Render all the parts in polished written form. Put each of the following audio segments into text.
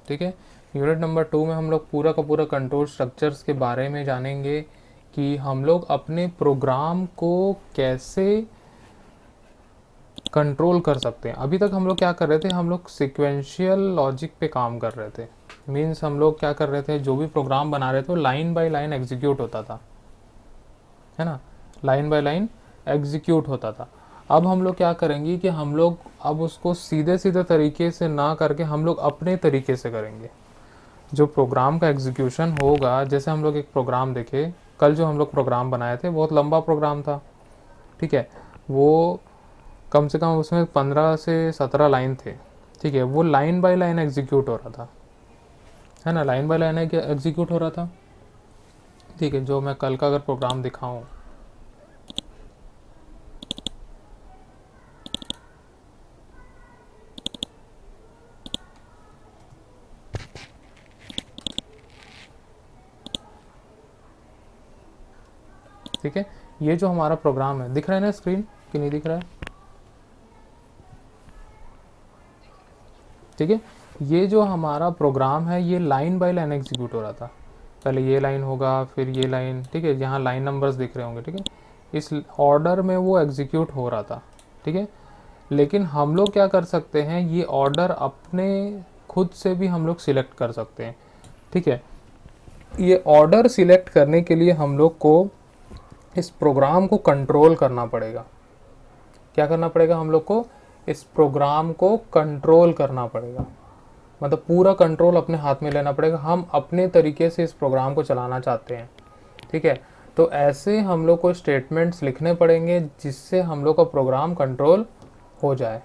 ठीक है। Unit number 2 में हम लोग पूरा का पूरा कंट्रोल स्ट्रक्चर्स के बारे में जानेंगे कि हम लोग अपने प्रोग्राम को कैसे कंट्रोल कर सकते हैं। अभी तक हम लोग क्या कर रहे थे, हम लोग सिक्वेंशियल लॉजिक पे काम कर रहे थे। मीन्स हम लोग क्या कर रहे थे, जो भी प्रोग्राम बना रहे थे लाइन बाय लाइन एग्जीक्यूट होता था, है ना, लाइन बाय लाइन एग्जीक्यूट होता था। अब हम लोग क्या करेंगे कि हम लोग अब उसको सीधे सीधे तरीके से ना करके हम लोग अपने तरीके से करेंगे। जो प्रोग्राम का एग्जीक्यूशन होगा, जैसे हम लोग एक प्रोग्राम देखे कल, जो हम लोग प्रोग्राम बनाए थे बहुत लंबा प्रोग्राम था, ठीक है। वो कम से कम उसमें 15 से 17 लाइन थे, ठीक है। वो लाइन बाय लाइन एग्जीक्यूट हो रहा था, है ना, लाइन बाय लाइन एग्जीक्यूट हो रहा था, ठीक है। जो मैं कल का अगर प्रोग्राम दिखाऊं, ठीक है, ये जो हमारा प्रोग्राम है, दिख रहा है ना स्क्रीन कि नहीं दिख रहा है, ठीक है। ये जो हमारा प्रोग्राम है ये लाइन बाय लाइन एग्जीक्यूट हो रहा था। पहले ये लाइन होगा, फिर ये लाइन, ठीक है, यहाँ लाइन नंबर्स दिख रहे होंगे, ठीक है। इस ऑर्डर में वो एग्जीक्यूट हो रहा था, ठीक है। लेकिन हम लोग क्या कर सकते हैं, ये ऑर्डर अपने खुद से भी हम लोग सिलेक्ट कर सकते हैं, ठीक है। ये ऑर्डर सिलेक्ट करने के लिए हम लोग को इस प्रोग्राम को कंट्रोल करना पड़ेगा। क्या करना पड़ेगा हम लोग को, इस प्रोग्राम को कंट्रोल करना पड़ेगा, मतलब पूरा कंट्रोल अपने हाथ में लेना पड़ेगा। हम अपने तरीके से इस प्रोग्राम को चलाना चाहते हैं, ठीक है। तो ऐसे हम लोग को स्टेटमेंट्स लिखने पड़ेंगे जिससे हम लोग का प्रोग्राम कंट्रोल हो जाए,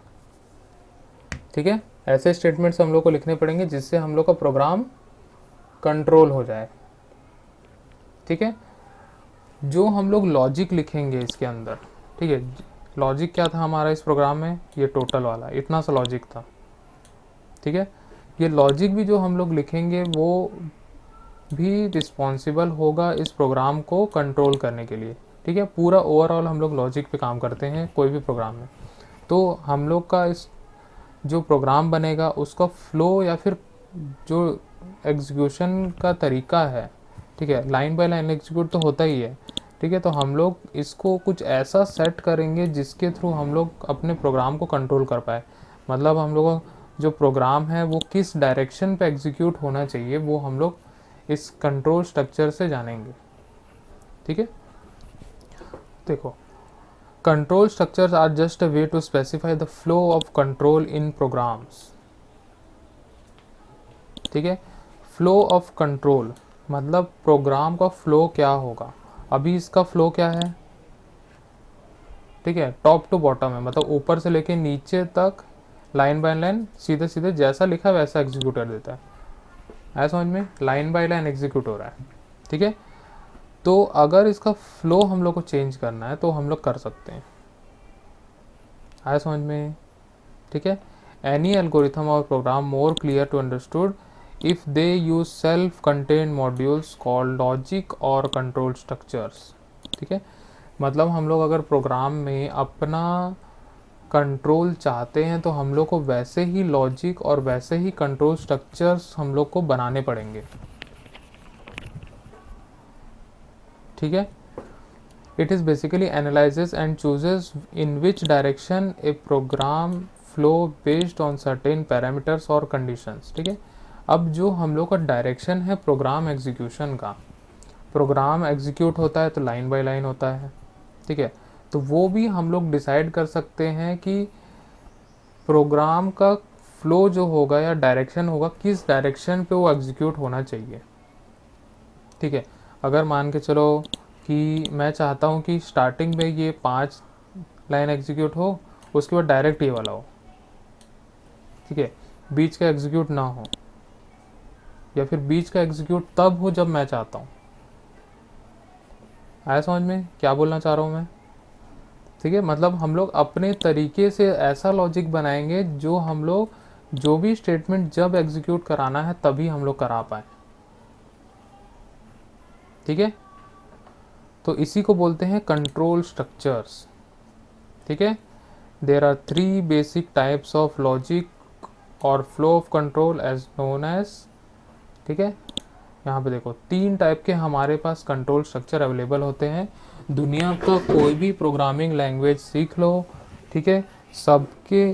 ठीक है। ऐसे स्टेटमेंट्स हम लोग को लिखने पड़ेंगे जिससे हम लोग का प्रोग्राम कंट्रोल हो जाए, ठीक है। जो हम लोग लॉजिक लिखेंगे इसके अंदर, ठीक है, लॉजिक क्या था हमारा इस प्रोग्राम में, ये टोटल वाला इतना सा लॉजिक था, ठीक है। ये लॉजिक भी जो हम लोग लिखेंगे वो भी रिस्पॉन्सिबल होगा इस प्रोग्राम को कंट्रोल करने के लिए, ठीक है। पूरा ओवरऑल हम लोग लॉजिक पे काम करते हैं कोई भी प्रोग्राम में। तो हम लोग का इस जो प्रोग्राम बनेगा उसका फ्लो या फिर जो एग्जीक्यूशन का तरीका है, ठीक है, लाइन बाय लाइन एग्जीक्यूट तो होता ही है, ठीक है। तो हम लोग इसको कुछ ऐसा सेट करेंगे जिसके थ्रू हम लोग अपने प्रोग्राम को कंट्रोल कर पाए। मतलब हम लोग जो प्रोग्राम है वो किस डायरेक्शन पे एग्जीक्यूट होना चाहिए वो हम लोग इस कंट्रोल स्ट्रक्चर से जानेंगे, ठीक है। देखो, control structures are just a way to specify the flow of control in programs, ठीक है। फ्लो ऑफ कंट्रोल मतलब प्रोग्राम का फ्लो क्या होगा। अभी इसका फ्लो क्या है, ठीक है, टॉप टू बॉटम है, मतलब ऊपर से लेके नीचे तक लाइन बाय लाइन सीधे सीधे जैसा लिखा वैसा एग्जीक्यूट कर देता है। आया समझ में, लाइन बाय लाइन एग्जीक्यूट हो रहा है, ठीक है। तो अगर इसका फ्लो हम लोग को चेंज करना है तो हम लोग कर सकते हैं। आया समझ में, ठीक है। एनी एल्गोरिथम और program more clear to understood if they use self-contained modules called logic और control structures, ठीक है। मतलब हम लोग अगर प्रोग्राम में अपना कंट्रोल चाहते हैं तो हम लोग को वैसे ही लॉजिक और वैसे ही कंट्रोल स्ट्रक्चर्स हम लोग को बनाने पड़ेंगे, ठीक है। It is basically analyses and chooses in which direction a program flow based on certain parameters और कंडीशंस, ठीक है। अब जो हम लोग का डायरेक्शन है प्रोग्राम एग्जीक्यूशन का, प्रोग्राम एग्जीक्यूट होता है तो लाइन बाय लाइन होता है, ठीक है। तो वो भी हम लोग डिसाइड कर सकते हैं कि प्रोग्राम का फ्लो जो होगा या डायरेक्शन होगा किस डायरेक्शन पे वो एग्जीक्यूट होना चाहिए, ठीक है। अगर मान के चलो कि मैं चाहता हूँ कि स्टार्टिंग में ये 5 लाइन एग्जीक्यूट हो, उसके बाद डायरेक्ट ये वाला हो, ठीक है, बीच का एग्जीक्यूट ना हो, या फिर बीच का एग्जीक्यूट तब हो जब मैं चाहता हूँ। आया समझ में क्या बोलना चाह रहा हूँ मैं, ठीक है। मतलब हम लोग अपने तरीके से ऐसा लॉजिक बनाएंगे जो हम लोग जो भी स्टेटमेंट जब एग्जीक्यूट कराना है तभी हम लोग करा पाए, ठीक है। तो इसी को बोलते हैं कंट्रोल स्ट्रक्चर्स, ठीक है। There are 3 basic types of logic और flow of control as known as, ठीक है। यहाँ पे देखो 3 टाइप के हमारे पास कंट्रोल स्ट्रक्चर अवेलेबल होते हैं। दुनिया का कोई भी प्रोग्रामिंग लैंग्वेज सीख लो, ठीक है, सबके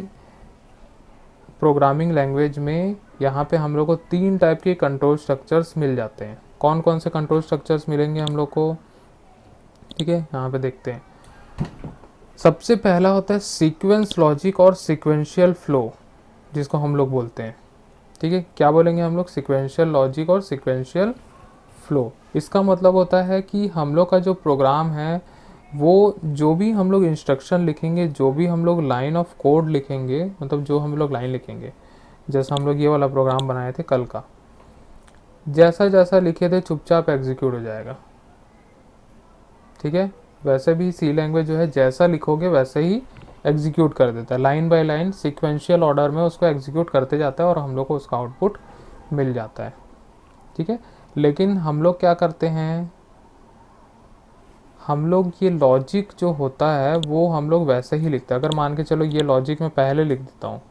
प्रोग्रामिंग लैंग्वेज में यहाँ पे हम लोग को 3 टाइप के कंट्रोल स्ट्रक्चर्स मिल जाते हैं। कौन कौन से कंट्रोल स्ट्रक्चर्स मिलेंगे हम लोग को, ठीक है, यहाँ पे देखते हैं। सबसे पहला होता है सीक्वेंस लॉजिक और सीक्वेंशियल फ्लो, जिसको हम लोग बोलते हैं, ठीक है। क्या बोलेंगे हम लोग, सीक्वेंशियल लॉजिक और सीक्वेंशियल फ्लो। इसका मतलब होता है कि हम लोग का जो प्रोग्राम है वो जो भी हम लोग इंस्ट्रक्शन लिखेंगे, जो भी हम लोग लाइन ऑफ कोड लिखेंगे, मतलब जो हम लोग लाइन लिखेंगे, जैसा हम लोग ये वाला प्रोग्राम बनाए थे कल का, जैसा जैसा लिखे थे चुपचाप एग्जीक्यूट हो जाएगा, ठीक है। वैसे भी सी लैंग्वेज जो है जैसा लिखोगे वैसे ही एग्जीक्यूट कर देता है, line by line sequential order में उसको एग्जीक्यूट करते जाता है और हम लोग को उसका आउटपुट मिल जाता है, ठीक है। लेकिन हम लोग क्या करते हैं, हम लोग ये लॉजिक जो होता है वो हम लोग वैसे ही लिखते हैं। अगर मान के चलो ये लॉजिक मैं पहले लिख देता हूँ,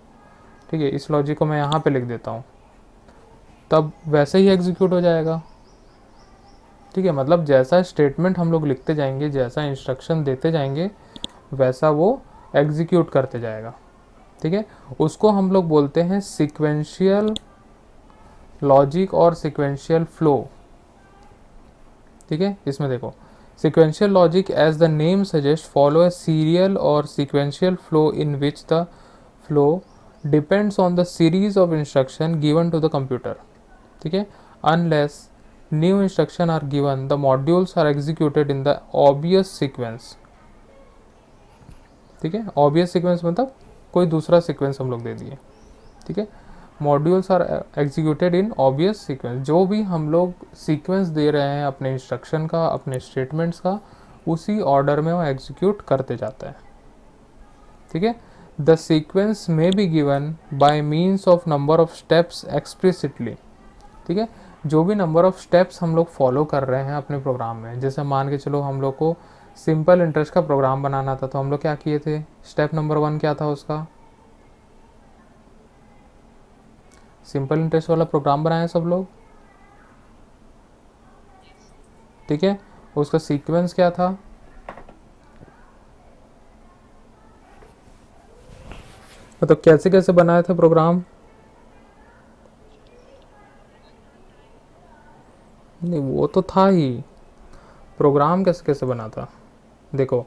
ठीक है, इस लॉजिक को मैं यहाँ पे लिख देता हूँ, तब वैसे ही एग्जीक्यूट हो जाएगा, ठीक है। मतलब जैसा स्टेटमेंट हम लोग लिखते जाएंगे, जैसा इंस्ट्रक्शन देते जाएंगे, वैसा वो एग्जीक्यूट करते जाएगा, ठीक है। उसको हम लोग बोलते हैं सीक्वेंशियल लॉजिक और सीक्वेंशियल फ्लो, ठीक है। इसमें देखो sequential logic as the name suggests follow a serial or sequential flow in which the flow depends on the series of instruction given to the computer, ठीक है। unless new instruction are given the modules are executed in the obvious sequence, ठीक है। obvious sequence मतलब कोई दूसरा sequence हम लोग दे दिए, ठीक है। Modules are executed in obvious sequence, जो भी हम लोग सीक्वेंस दे रहे हैं अपने इंस्ट्रक्शन का, अपने स्टेटमेंट्स का, उसी ऑर्डर में वो एग्जीक्यूट करते जाता है, ठीक है। द सीक्वेंस में be given by means of number of steps explicitly, ठीक है। जो भी नंबर ऑफ स्टेप्स हम लोग फॉलो कर रहे हैं अपने प्रोग्राम में, जैसे मान के चलो हम लोग को सिंपल इंटरेस्ट का प्रोग्राम बनाना था, तो हम लोग क्या किए थे, स्टेप नंबर 1 क्या था उसका, सिंपल इंटरेस्ट वाला प्रोग्राम बनाया सब लोग, ठीक है। उसका सीक्वेंस क्या था, मतलब कैसे कैसे बनाए थे प्रोग्राम, नहीं वो तो था ही, प्रोग्राम कैसे कैसे बना था, देखो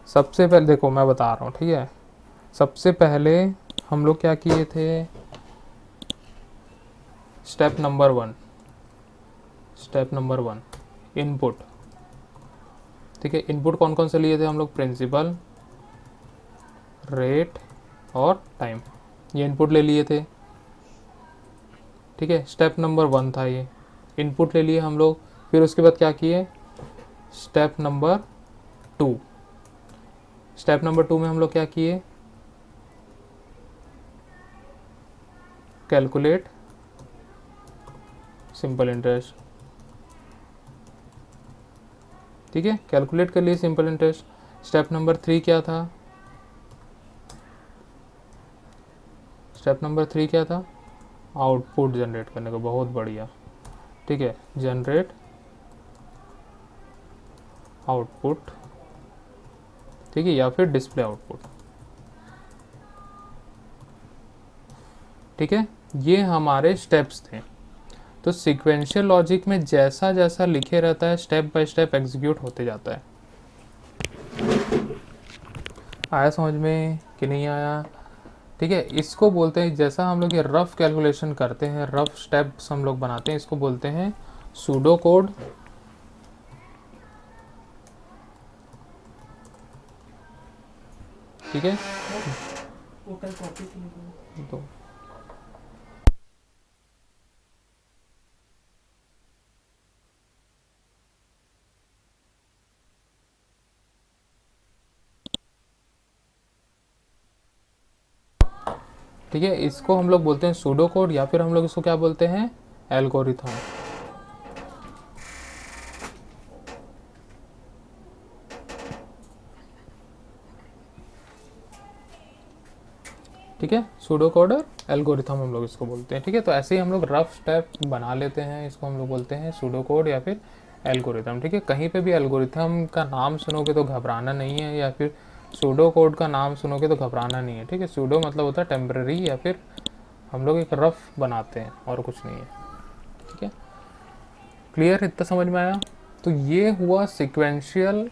सबसे पहले देखो मैं बता रहा हूँ, ठीक है। सबसे पहले हम लोग क्या किए थे, स्टेप नंबर 1 इनपुट, ठीक है। इनपुट कौन कौन से लिए थे हम लोग, प्रिंसिपल, रेट और टाइम, ये इनपुट ले लिए थे, ठीक है। स्टेप नंबर 1 था ये, इनपुट ले लिए हम लोग। फिर उसके बाद क्या किए, स्टेप नंबर 2, स्टेप नंबर 2 में हम लोग क्या किए, कैलकुलेट सिंपल इंटरेस्ट, ठीक है, कैलकुलेट कर लिए सिंपल इंटरेस्ट। स्टेप नंबर 3 क्या था, स्टेप नंबर 3 क्या था, आउटपुट जनरेट करने का, बहुत बढ़िया, ठीक है, जनरेट आउटपुट, ठीक है, या फिर डिस्प्ले आउटपुट, ठीक है। ये हमारे स्टेप्स थे। तो सीक्वेंशियल लॉजिक में जैसा जैसा लिखे रहता है स्टेप बाय स्टेप एग्जीक्यूट होते जाता है। आया समझ में कि नहीं आया, ठीक है। इसको बोलते हैं, जैसा हम लोग ये रफ कैलकुलेशन करते हैं, रफ स्टेप्स हम लोग बनाते हैं, इसको बोलते हैं सूडो कोड, ठीक है। तो ठीक है, इसको हम लोग बोलते हैं सूडो कोड, या फिर हम लोग इसको क्या बोलते हैं, एल्गोरिथम, ठीक है, सूडो कोड और एल्गोरिथम हम लोग इसको बोलते हैं। ठीक है, तो ऐसे ही हम लोग रफ स्टेप बना लेते हैं, इसको हम लोग बोलते हैं सूडो कोड या फिर एल्गोरिथम। ठीक है, कहीं पे भी एल्गोरिथम का नाम सुनोगे तो घबराना नहीं है, या फिर सूडो कोड का नाम सुनोगे तो घबराना नहीं है। ठीक है, सूडो मतलब होता है टेम्पररी, या फिर हम लोग एक रफ बनाते हैं और कुछ नहीं है। ठीक है, क्लियर, इतना समझ में आया? तो ये हुआ सिक्वेंशियल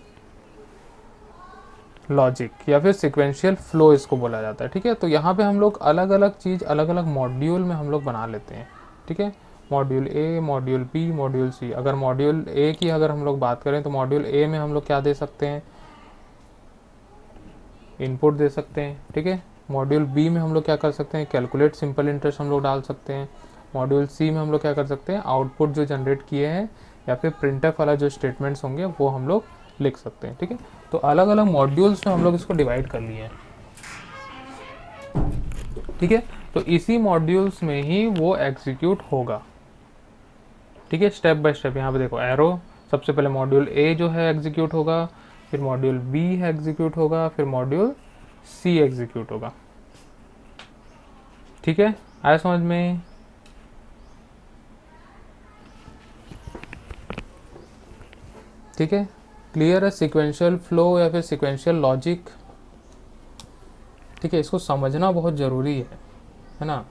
लॉजिक या फिर सिक्वेंशियल फ्लो इसको बोला जाता है। ठीक है, तो यहाँ पे हम लोग अलग अलग चीज़ अलग अलग मॉड्यूल में हम लोग बना लेते हैं। ठीक है, module A, module B, module C. अगर मॉड्यूल ए की अगर हम लोग बात करें तो मॉड्यूल ए में हम लोग क्या दे सकते हैं, इनपुट दे सकते हैं। ठीक है, मॉड्यूल बी में हम लोग क्या कर सकते हैं, कैलकुलेट सिंपल इंटरेस्ट हम लोग डाल सकते हैं। मॉड्यूल सी में हम लोग क्या कर सकते हैं, आउटपुट जो जनरेट किए हैं या फिर प्रिंटफ वाला जो स्टेटमेंट्स होंगे वो हम लोग लिख सकते हैं। ठीक है, तो अलग अलग मॉड्यूल्स में हम लोग इसको डिवाइड कर लिए हैं। ठीक है, तो इसी मॉड्यूल्स में ही वो एग्जीक्यूट होगा। ठीक है, स्टेप बाय स्टेप। यहाँ पे देखो एरो, सबसे पहले मॉड्यूल ए जो है एग्जीक्यूट होगा, फिर मॉड्यूल बी है एग्जीक्यूट होगा, फिर मॉड्यूल सी एग्जीक्यूट होगा। ठीक है, आया समझ में? ठीक है, क्लियर है सिक्वेंशियल फ्लो या फिर सिक्वेंशियल लॉजिक? ठीक है, इसको समझना बहुत ज़रूरी है ना?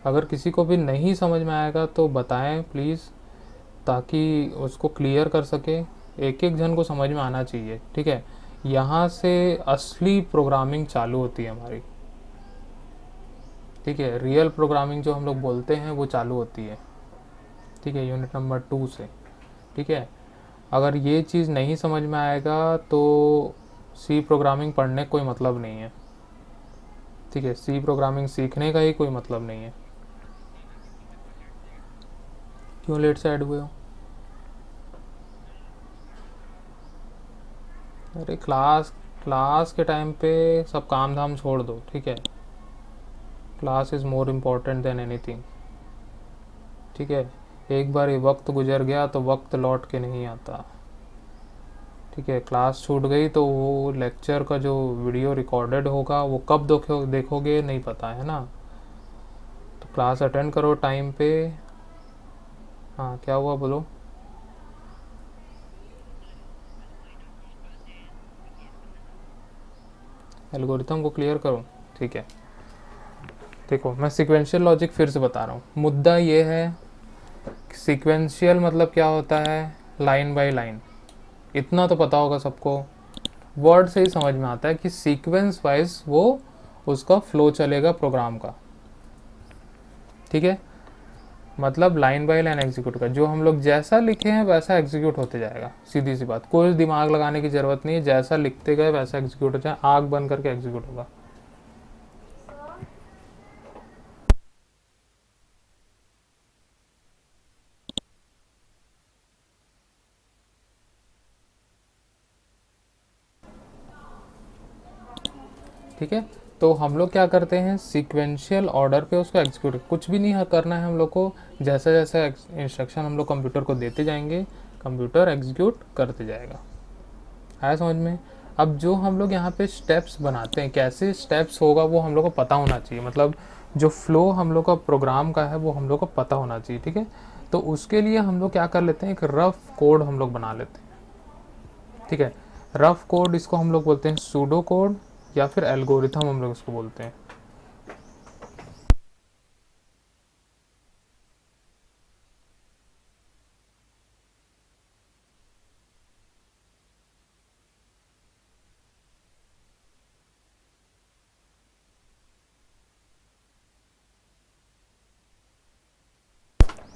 अगर किसी को भी नहीं समझ में आएगा तो बताएं प्लीज़, ताकि उसको क्लियर कर सके। एक एक जन को समझ में आना चाहिए। ठीक है, यहाँ से असली प्रोग्रामिंग चालू होती है हमारी। ठीक है, रियल प्रोग्रामिंग जो हम लोग बोलते हैं वो चालू होती है। ठीक है, यूनिट नंबर 2 से। ठीक है, अगर ये चीज़ नहीं समझ में आएगा तो सी प्रोग्रामिंग पढ़ने कोई मतलब नहीं है। ठीक है, सी प्रोग्रामिंग सीखने का ही कोई मतलब नहीं है। क्यों लेट से ऐड हुए हो? अरे क्लास क्लास के टाइम पे सब काम धाम छोड़ दो। ठीक है, class is more important than anything. ठीक है, एक बार ये वक्त गुजर गया तो वक्त लौट के नहीं आता। ठीक है, क्लास छूट गई तो वो लेक्चर का जो वीडियो रिकॉर्डेड होगा वो कब देखोगे नहीं पता है ना। तो क्लास अटेंड करो टाइम पे। हाँ, क्या हुआ बोलो? एल्गोरिथम को क्लियर करो। ठीक है, देखो मैं सिक्वेंशियल लॉजिक फिर से बता रहा हूँ। मुद्दा ये है, सिक्वेंशियल मतलब क्या होता है, लाइन बाय लाइन। इतना तो पता होगा सबको, वर्ड से ही समझ में आता है कि सीक्वेंस वाइज वो उसका फ्लो चलेगा प्रोग्राम का। ठीक है, मतलब लाइन बाय लाइन एग्जीक्यूट का, जो हम लोग जैसा लिखे हैं वैसा एग्जीक्यूट होते जाएगा। सीधी सी बात, कोई दिमाग लगाने की ज़रूरत नहीं है, जैसा लिखते गए वैसा एग्जीक्यूट हो जाए, आँख बंद करके एग्जीक्यूट होगा। ठीक है, तो हम लोग क्या करते हैं, सीक्वेंशियल ऑर्डर पे उसको एग्जीक्यूट, कुछ भी नहीं करना है हम लोग को। जैसा जैसा इंस्ट्रक्शन हम लोग कंप्यूटर को देते जाएंगे, कंप्यूटर एग्जीक्यूट करते जाएगा। आया समझ में? अब जो हम लोग यहाँ पे स्टेप्स बनाते हैं, कैसे स्टेप्स होगा वो हम लोग को पता होना चाहिए। मतलब जो फ्लो हम लोग का प्रोग्राम का है वो हम लोग को पता होना चाहिए। ठीक है, तो उसके लिए हम लोग क्या कर लेते हैं, एक रफ कोड हम लोग बना लेते हैं। ठीक है, रफ कोड इसको हम लोग बोलते हैं सूडो कोड या फिर एल्गोरिथम हम लोग इसको बोलते हैं।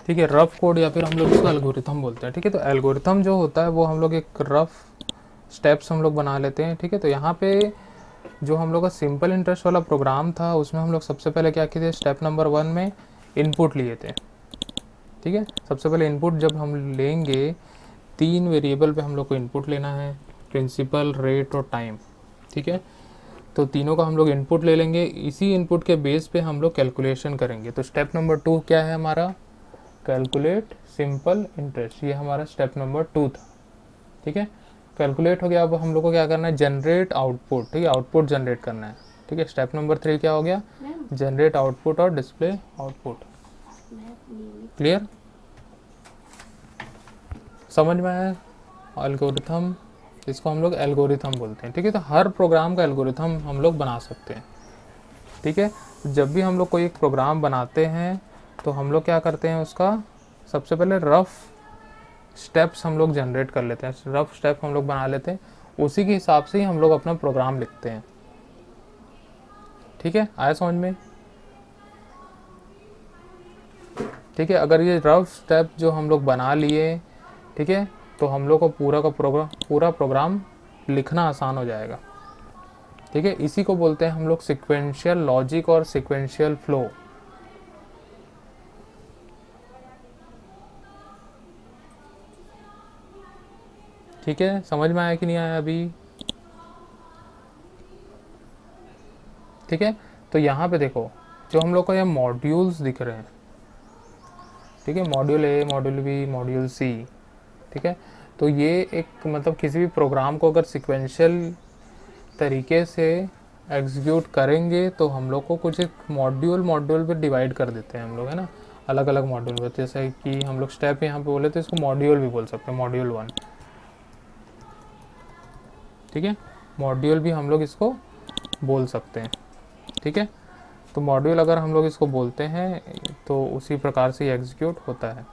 ठीक है, रफ कोड या फिर हम लोग इसको एल्गोरिथम बोलते हैं। ठीक है, तो एल्गोरिथम जो होता है वो हम लोग एक रफ स्टेप्स हम लोग बना लेते हैं। ठीक है, तो यहाँ पे जो हम लोग का सिंपल इंटरेस्ट वाला प्रोग्राम था उसमें हम लोग सबसे पहले क्या किए थे, स्टेप नंबर 1 में इनपुट लिए थे। ठीक है, सबसे पहले इनपुट जब हम लेंगे, 3 वेरिएबल पे हम लोग को इनपुट लेना है, प्रिंसिपल, रेट और टाइम। ठीक है, तो तीनों का हम लोग इनपुट ले लेंगे, इसी इनपुट के बेस पे हम लोग कैलकुलेशन करेंगे। तो स्टेप नंबर 2 क्या है हमारा, कैलकुलेट सिंपल इंटरेस्ट। ये हमारा स्टेप नंबर 2 था। ठीक है, कैलकुलेट हो गया। अब हम लोग को क्या करना है, जनरेट आउटपुट। ठीक है, आउटपुट जनरेट करना है। ठीक है। स्टेप नंबर 3 क्या हो गया, जनरेट आउटपुट और डिस्प्ले आउटपुट। क्लियर, समझ में आया। एल्गोरिथम, इसको हम लोग एल्गोरिथम बोलते हैं, ठीक है। तो हर प्रोग्राम का एल्गोरिथम हम लोग बना सकते हैं, ठीक है। जब भी हम लोग कोई एक प्रोग्राम बनाते हैं तो हम लोग क्या करते हैं, उसका सबसे पहले रफ स्टेप्स हम लोग जनरेट कर लेते हैं, रफ स्टेप हम लोग बना लेते हैं, उसी के हिसाब से ही हम लोग अपना प्रोग्राम लिखते हैं, ठीक है। आया समझ में, ठीक है। अगर ये रफ स्टेप जो हम लोग बना लिए, ठीक है, तो हम लोग को पूरा प्रोग्राम लिखना आसान हो जाएगा, ठीक है। इसी को बोलते हैं हम लोग सीक्वेंशियल लॉजिक और सीक्वेंशियल फ्लो। ठीक है, समझ में आया कि नहीं आया अभी, ठीक है। तो यहाँ पे देखो, जो हम लोग को ये मॉड्यूल्स दिख रहे हैं, ठीक है, module A, module B, module C, ठीक है। तो ये एक मतलब किसी भी प्रोग्राम को अगर सिक्वेंशियल तरीके से एग्जीक्यूट करेंगे तो हम लोग को कुछ एक मॉड्यूल पे डिवाइड कर देते हैं हम लोग, है ना, अलग अलग मॉड्यूल पे। जैसे कि हम लोग स्टेप यहाँ पे बोले तो इसको मॉड्यूल भी बोल सकते हैं, मॉड्यूल 1, ठीक है। मॉड्यूल भी हम लोग इसको बोल सकते हैं, ठीक है। तो मॉड्यूल अगर हम लोग इसको बोलते हैं तो उसी प्रकार से एग्जीक्यूट होता है।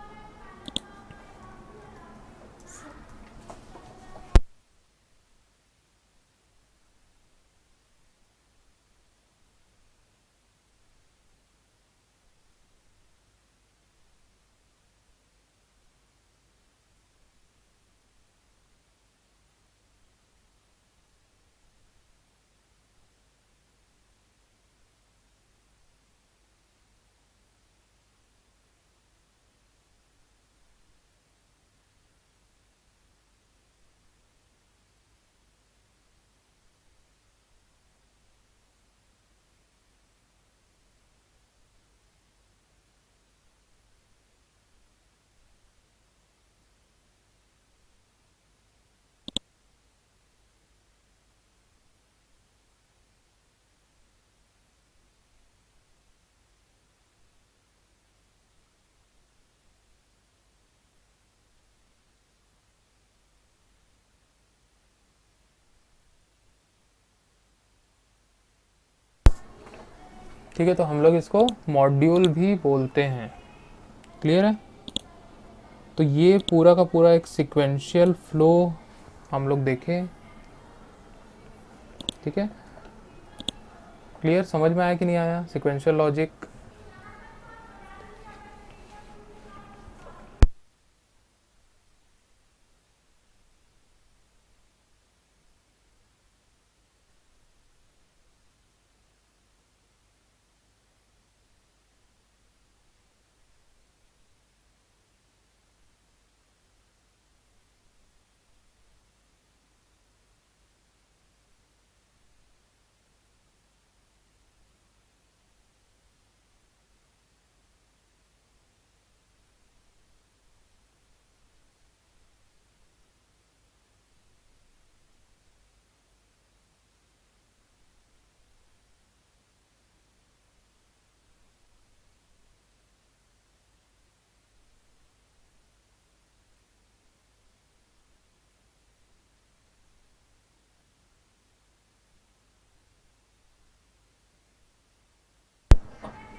ठीक है, तो हम लोग इसको मॉड्यूल भी बोलते हैं। क्लियर है। तो ये पूरा का पूरा एक सिक्वेंशियल फ्लो हम लोग देखें, ठीक है। क्लियर, समझ में आया कि नहीं आया सिक्वेंशियल लॉजिक।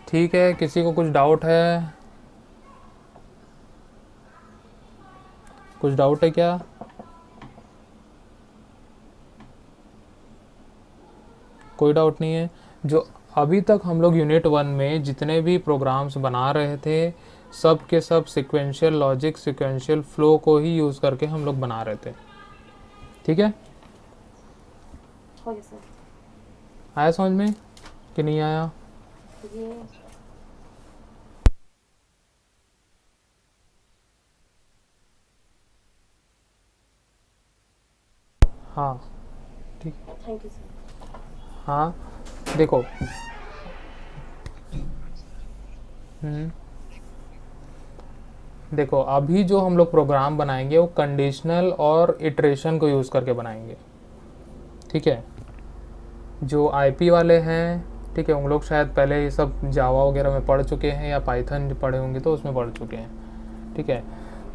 ठीक है, किसी को कुछ डाउट है, कुछ डाउट है क्या? कोई डाउट नहीं है। जो अभी तक हम लोग यूनिट 1 में जितने भी प्रोग्राम्स बना रहे थे, सब के सब सिक्वेंशियल लॉजिक, सिक्वेंशियल फ्लो को ही यूज़ करके हम लोग बना रहे थे, ठीक है। हो गया सर। आया समझ में कि नहीं आया? ये हाँ, ठीक। Thank you sir. हाँ, देखो, देखो अभी जो हम लोग प्रोग्राम बनाएंगे वो कंडीशनल और इटरेशन को यूज़ करके बनाएंगे, ठीक है। जो आईपी वाले हैं, ठीक है, उन लोग शायद पहले ये सब जावा वगैरह में पढ़ चुके हैं या पाइथन पढ़े होंगे तो उसमें पढ़ चुके हैं, ठीक है।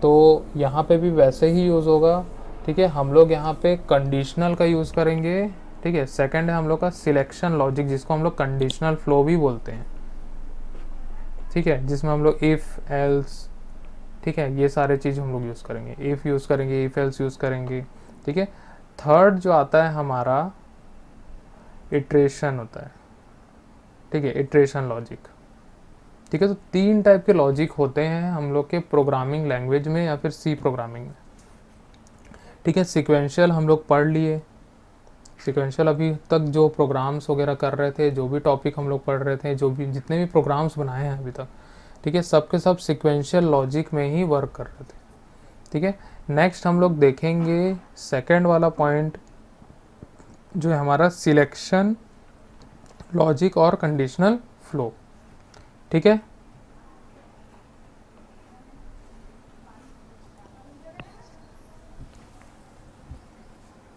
तो यहाँ पे भी वैसे ही यूज़ होगा, ठीक है। हम लोग यहाँ पे कंडीशनल का यूज़ करेंगे, ठीक है। सेकंड है हम लोग का सिलेक्शन लॉजिक, जिसको हम लोग कंडीशनल फ्लो भी बोलते हैं, ठीक है, जिसमें हम लोग इफ़ एल्स, ठीक है, ये सारे चीज़ हम लोग यूज़ करेंगे, इफ़ यूज़ करेंगे, इफ़ एल्स यूज़ करेंगे, ठीक है। थर्ड जो आता है हमारा इटरेशन होता है, ठीक है, इटरेशन लॉजिक, ठीक है। तो 3 टाइप के लॉजिक होते हैं हम लोग के प्रोग्रामिंग लैंग्वेज में या फिर सी प्रोग्रामिंग में, ठीक है। सिक्वेंशियल हम लोग पढ़ लिए, सिक्वेंशियल अभी तक जो प्रोग्राम्स वगैरह कर रहे थे, जो भी टॉपिक हम लोग पढ़ रहे थे, जो भी जितने भी प्रोग्राम्स बनाए हैं अभी तक, ठीक है, सब के सब सिक्वेंशियल लॉजिक में ही वर्क कर रहे थे, ठीक है। नेक्स्ट हम लोग देखेंगे सेकंड वाला पॉइंट जो है हमारा सिलेक्शन लॉजिक और कंडीशनल फ्लो, ठीक है।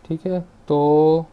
ठीक है, तो